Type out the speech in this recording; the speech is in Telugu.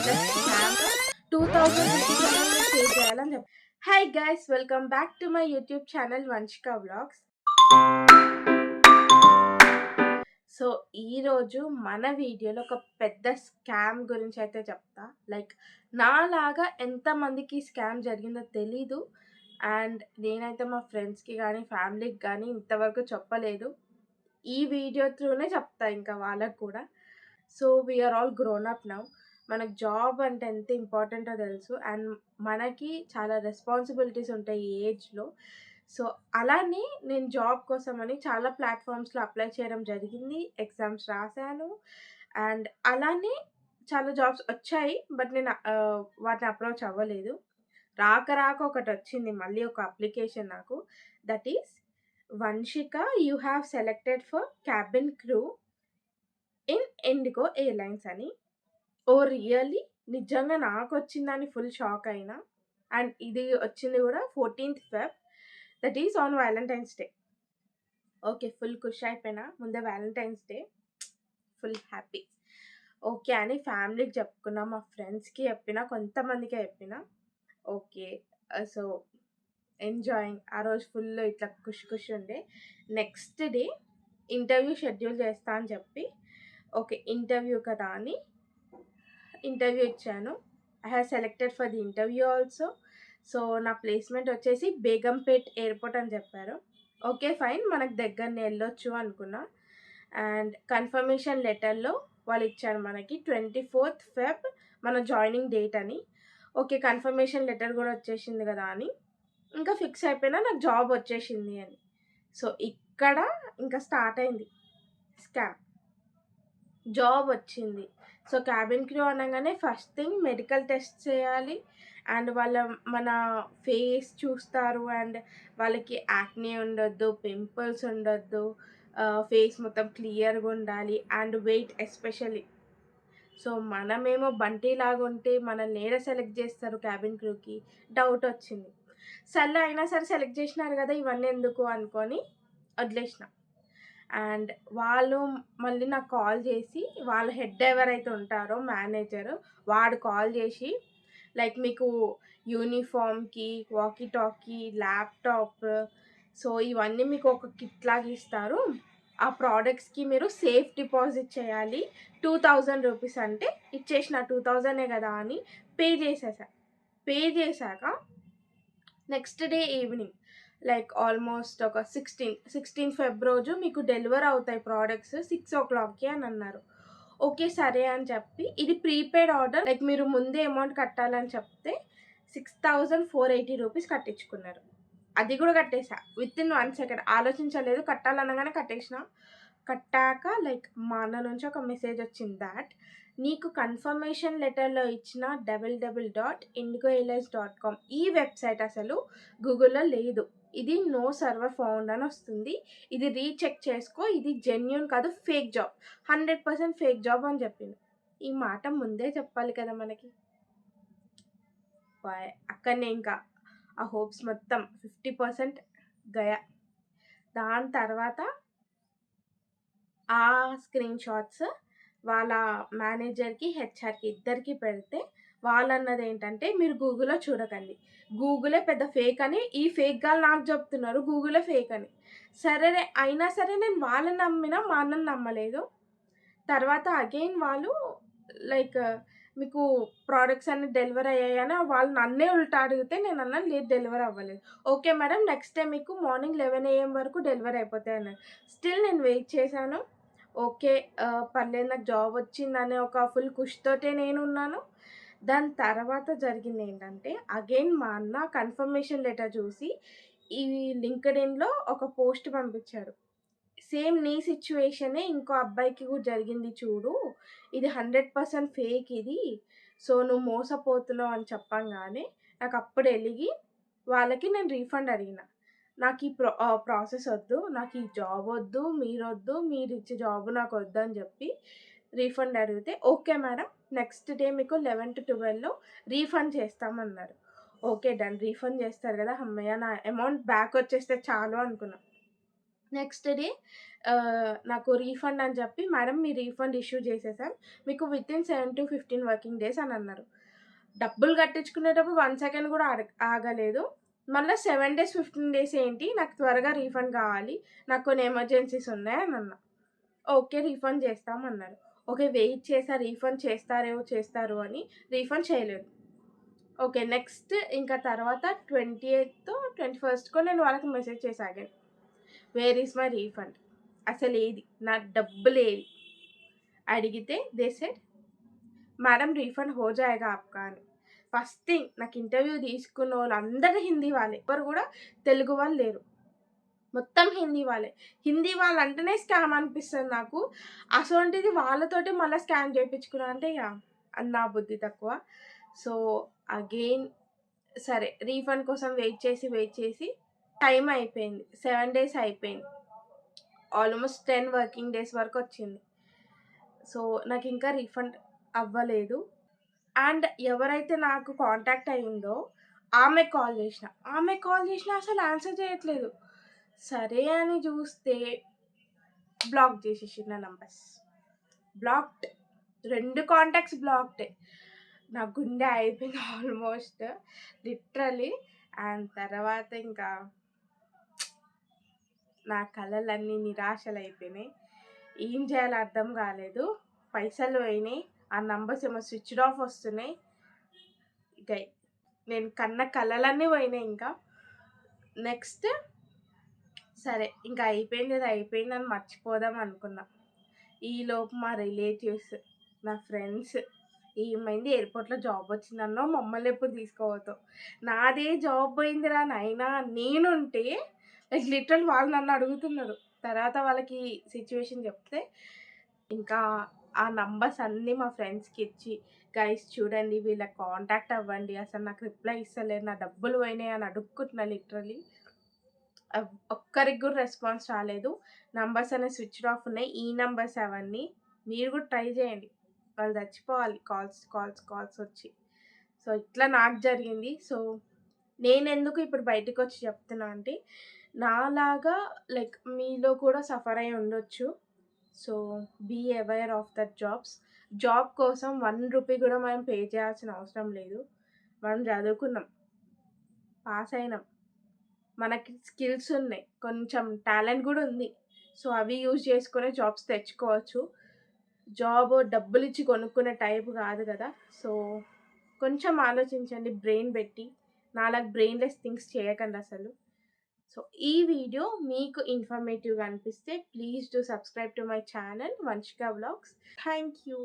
పెద్ద స్కామ్ 2000 రూపీస్ అనేది పే చేయాలని చెప్పి. Hi guys, welcome back to my YouTube channel Vamshika vlogs. So ఈరోజు మన వీడియోలో ఒక పెద్ద స్కామ్ గురించి అయితే చెప్తా. లైక్ నాలాగా ఎంతమందికి స్కామ్ జరిగిందో తెలీదు. అండ్ నేనైతే మా ఫ్రెండ్స్కి కానీ ఫ్యామిలీకి కానీ ఇంతవరకు చెప్పలేదు. ఈ వీడియో త్రూనే చెప్తా ఇంకా వాళ్ళకు కూడా. So we are all grown up now. మనకు జాబ్ అంటే ఎంత ఇంపార్టెంటో తెలుసు. అండ్ మనకి చాలా రెస్పాన్సిబిలిటీస్ ఉంటాయి ఈ ఏజ్లో. సో అలానే నేను జాబ్ కోసమని చాలా ప్లాట్ఫామ్స్లో అప్లై చేయడం జరిగింది. ఎగ్జామ్స్ రాశాను. అండ్ అలానే చాలా జాబ్స్ వచ్చాయి. బట్ నేను వాటిని అప్రోచ్ అవ్వలేదు. రాక ఒకటి వచ్చింది మళ్ళీ ఒక అప్లికేషన్ నాకు. That is Vamshika, you have selected for cabin crew in IndiGo airlines అని. ఓ రియల్లీ నిజంగా నాకు వచ్చిందని ఫుల్ షాక్ అయినా. అండ్ ఇది వచ్చింది కూడా 14th Feb, that is on Valentine's day. Okay, full ఖుషి అయిపోయినా. ముందే Valentine's day, full happy. Okay అని ఫ్యామిలీకి చెప్పుకున్నా, మా ఫ్రెండ్స్కి చెప్పిన, కొంతమందికే చెప్పిన. Okay, so enjoying. ఆ రోజు ఫుల్ ఇట్లా ఖుషి ఉండే. నెక్స్ట్ డే ఇంటర్వ్యూ షెడ్యూల్ చేస్తా అని చెప్పి, ఓకే ఇంటర్వ్యూ కదా అని ఇంటర్వ్యూ ఇచ్చాను. I have selected for the interview also. So నా ప్లేస్మెంట్ వచ్చేసి బేగంపేట్ ఎయిర్పోర్ట్ అని చెప్పారు. ఓకే ఫైన్, మనకు దగ్గరనే వెళ్ళొచ్చు అనుకున్నా. అండ్ కన్ఫర్మేషన్ లెటర్లో వాళ్ళు ఇచ్చారు మనకి 24th Feb మన జాయినింగ్ డేట్ అని. ఓకే, కన్ఫర్మేషన్ లెటర్ కూడా వచ్చేసింది కదా అని ఇంకా ఫిక్స్ అయిపోయినా నాకు జాబ్ వచ్చేసింది అని. సో ఇక్కడ ఇంకా స్టార్ట్ అయింది స్కామ్. జాబ్ వచ్చింది. సో క్యాబిన్ క్రూ అనగానే ఫస్ట్ థింగ్ మెడికల్ టెస్ట్ చేయాలి. అండ్ మన ఫేస్ చూస్తారు. అండ్ వాళ్ళకి యాక్నే ఉండొద్దు, పింపుల్స్ ఉండొద్దు, ఫేస్ మొత్తం క్లియర్గా ఉండాలి. And wait especially. సో మనమేమో బంటీలాగా ఉంటే మనల్ని ఏడ సెలెక్ట్ చేస్తారు క్యాబిన్ క్రూకి డౌట్ వచ్చింది. సర్లే అయినా సరే సెలెక్ట్ చేసినారు కదా ఇవన్నీ ఎందుకు అనుకొని వదిలేసిన. అండ్ వాళ్ళు మళ్ళీ నాకు కాల్ చేసి, వాళ్ళ హెడ్ ఎవరైతే ఉంటారో మేనేజర్, వాడు కాల్ చేసి లైక్ మీకు యూనిఫామ్కి, వాకీ టాకీ, ల్యాప్టాప్, సో ఇవన్నీ మీకు ఒక కిట్ లాగా ఇస్తారు. ఆ ప్రోడక్ట్స్కి మీరు సేఫ్ డిపాజిట్ చేయాలి 2000 రూపీస్ అంటే ఇచ్చేసిన 2000 కదా అని పే చేశాక next day evening like almost ఒక 16th Feb రోజు మీకు డెలివర్ అవుతాయి ప్రోడక్ట్స్ 6 o'clockకి అని అన్నారు. ఓకే సరే అని చెప్పి, ఇది ప్రీపెయిడ్ ఆర్డర్, లైక్ మీరు ముందే అమౌంట్ కట్టాలని చెప్తే 6480 రూపీస్ కట్టించుకున్నారు. అది కూడా కట్టేసా విత్ ఇన్ 1 second. ఆలోచించలేదు, కట్టాలనగానే కట్టేసిన. కట్టాక లైక్ మా అన్న నుంచి ఒక మెసేజ్ వచ్చింది దాట్ నీకు కన్ఫర్మేషన్ లెటర్లో ఇచ్చిన www.indigoairlines.com ఈ వెబ్సైట్ అసలు గూగుల్లో లేదు, ఇది నో సర్వర్ ఫౌండ్ అని వస్తుంది, ఇది రీచెక్ చేసుకో, ఇది జెన్యూన్ కాదు, ఫేక్ జాబ్, 100% ఫేక్ జాబ్ అని చెప్పింది. ఈ మాట ముందే చెప్పాలి కదా మనకి. అక్కడనే ఇంకా ఆ హోప్స్ మొత్తం 50% గయా. దాని తర్వాత ఆ స్క్రీన్ షాట్స్ వాళ్ళ మేనేజర్కి, హెచ్ఆర్కి ఇద్దరికి పెడితే వాళ్ళన్నది ఏంటంటే మీరు గూగుల్లో చూడకండి, గూగులే పెద్ద ఫేక్ అని. ఈ ఫేక్ గాలు నాకు చెప్తున్నారు గూగులే ఫేక్ అని. సరే అయినా సరే నేను వాళ్ళని నమ్మినా, మా అన్నని నమ్మలేదు. తర్వాత అగైన్ వాళ్ళు లైక్ మీకు ప్రోడక్ట్స్ అన్ని డెలివర్ అయ్యాయని వాళ్ళు నన్నే ఉల్టా అడిగితే నేను అన్నాను లేదు డెలివర్ అవ్వలేదు. ఓకే మేడం, నెక్స్ట్ డే మీకు మార్నింగ్ 11 AM వరకు డెలివర్ అయిపోతాయి అన్నారు. స్టిల్ నేను వెయిట్ చేశాను. ఓకే పర్లేదు నాకు జాబ్ వచ్చిందనే ఒక ఫుల్ ఖుషితోటే నేను ఉన్నాను. దాని తర్వాత జరిగింది ఏంటంటే, అగైన్ మా అన్న కన్ఫర్మేషన్ లెటర్ చూసి ఈ లింక్డ్ఇన్లో ఒక పోస్ట్ పంపించారు. సేమ్ నీ సిచ్యువేషనే ఇంకో అబ్బాయికి కూడా జరిగింది చూడు, ఇది 100% ఫేక్ ఇది, సో నువ్వు మోసపోతున్నావు అని చెప్పంగానే నాకు అప్పుడు వెలిగి వాళ్ళకి నేను రీఫండ్ అడిగిన. నాకు ఈ ప్రాసెస్ వద్దు, నాకు ఈ జాబ్ వద్దు, మీరు ఇచ్చే జాబ్ నాకు వద్దు అని చెప్పి రీఫండ్ అడిగితే ఓకే మేడం నెక్స్ట్ డే మీకు 11 to 12లో రీఫండ్ చేస్తామన్నారు. ఓకే డన్, రీఫండ్ చేస్తారు కదా, అమ్మయ్య నా అమౌంట్ బ్యాక్ వచ్చేస్తే చాలు అనుకున్నా. నెక్స్ట్ డే నాకు రీఫండ్ అని చెప్పి, మేడం మీ రీఫండ్ ఇష్యూ చేసేసాం, మీకు వితిన్ 7 to 15 వర్కింగ్ డేస్ అని అన్నారు. డబ్బులు కట్టించుకునేటప్పుడు 1 సెకండ్ కూడా ఆగలేదు. మళ్ళీ 7 డేస్ 15 డేస్ ఏంటి, నాకు త్వరగా రీఫండ్ కావాలి, నాకు కొన్ని ఎమర్జెన్సీస్ ఉన్నాయి అని అన్నా. ఓకే రీఫండ్ చేస్తామన్నారు. ఓకే వెయిట్ చేసా రీఫండ్ చేస్తారు అని, రీఫండ్ చేయలేదు. ఓకే నెక్స్ట్ ఇంకా తర్వాత 28థ్ 21స్ట్‌కో నేను వాళ్ళకి మెసేజ్ చేశా again, where is my refund, అసలు ఏది నా డబ్బులేవి అడిగితే దే సెడ్ మేడం రీఫండ్ హో జాయేగా ఆప్కా అని. ఫస్ట్ థింగ్ నాకు ఇంటర్వ్యూ తీసుకున్న వాళ్ళందరూ హిందీ వాళ్ళే, ఎవరు కూడా తెలుగు వాళ్ళు లేరు, మొత్తం హిందీ వాళ్ళే. హిందీ వాళ్ళు అంటేనే స్కామ్ అనిపిస్తుంది నాకు. అసొంటిది వాళ్ళతోటి మళ్ళీ స్కామ్ చేయించుకున్నా అంటే ఇక అది నా బుద్ధి తక్కువ. సో అగైన్ సరే రీఫండ్ కోసం వెయిట్ చేసి టైం అయిపోయింది, 7 డేస్ అయిపోయింది, ఆల్మోస్ట్ 10 వర్కింగ్ డేస్ వరకు వచ్చింది. సో నాకు ఇంకా రీఫండ్ అవ్వలేదు. అండ్ ఎవరైతే నాకు కాంటాక్ట్ అయ్యిందో ఆమెకు కాల్ చేసిన అసలు ఆన్సర్ చేయట్లేదు. సరే అని చూస్తే బ్లాక్ చేసేసింది నా నంబర్స్, బ్లాక్డ్, 2 కాంటాక్ట్స్ బ్లాక్డే. నా గుండె అయిపోయింది ఆల్మోస్ట్ లిటరలీ. అండ్ తర్వాత ఇంకా నా కలలన్నీ నిరాశలైపోయినాయి. ఏం చేయాలో అర్థం కాలేదు. పైసలు పోయినాయి, ఆ నంబర్స్ ఏమో స్విచ్డ్ ఆఫ్ వస్తున్నాయి. ఇక నేను కన్న కలలన్నీ పోయినాయి. ఇంకా నెక్స్ట్ సరే ఇంకా అయిపోయిందని మర్చిపోదాం అనుకున్నా. ఈలోపు మా రిలేటివ్స్, నా ఫ్రెండ్స్, ఏమైంది ఎయిర్పోర్ట్లో జాబ్ వచ్చిందన్నో, మమ్మల్ని ఎప్పుడు తీసుకోవద్దావు, నాదే జాబ్ పోయిందిరా నాయనా నేనుంటే, లైక్ లిటరల్ వాళ్ళు నన్ను అడుగుతున్నారు. తర్వాత వాళ్ళకి సిచ్యువేషన్ చెప్తే ఇంకా ఆ నంబర్స్ అన్నీ మా ఫ్రెండ్స్కి ఇచ్చి, గైస్ చూడండి వీళ్ళకి కాంటాక్ట్ అవ్వండి, అసలు నాకు రిప్లై ఇస్తలేరు, నా డబ్బులు పోయినాయి అని అడుక్కుంటున్నా లిటరలీ. ఒక్కరికి కూడా రెస్పాన్స్ రాలేదు, నంబర్స్ అనేవి స్విచ్డ్ ఆఫ్ ఉన్నాయి. ఈ నంబర్స్ అవన్నీ మీరు కూడా ట్రై చేయండి, వాళ్ళు చచ్చిపోవాలి కాల్స్ వచ్చి. సో ఇట్లా నాకు జరిగింది. సో నేను ఎందుకు ఇప్పుడు బయటకు వచ్చి చెప్తున్నా అంటే, నాలాగా లైక్ మీలో కూడా సఫర్ అయి ఉండొచ్చు. So be aware of that job కోసం 1 రూపీ కూడా మనం పే చేయాల్సిన అవసరం లేదు. మనం చదువుకున్నాం, పాస్ అయినాం, మనకి స్కిల్స్ ఉన్నాయి, కొంచెం టాలెంట్ కూడా ఉంది. సో అవి యూజ్ చేసుకునే జాబ్స్ తెచ్చుకోవచ్చు. జాబ్ డబ్బులు ఇచ్చి కొనుక్కునే టైప్ కాదు కదా. సో కొంచెం ఆలోచించండి బ్రెయిన్ పెట్టి, నాలాగా బ్రెయిన్లెస్ థింగ్స్ చేయకండి అసలు. సో ఈ వీడియో మీకు ఇన్ఫర్మేటివ్గా అనిపిస్తే please do subscribe to my channel Vamshika vlogs. Thank you.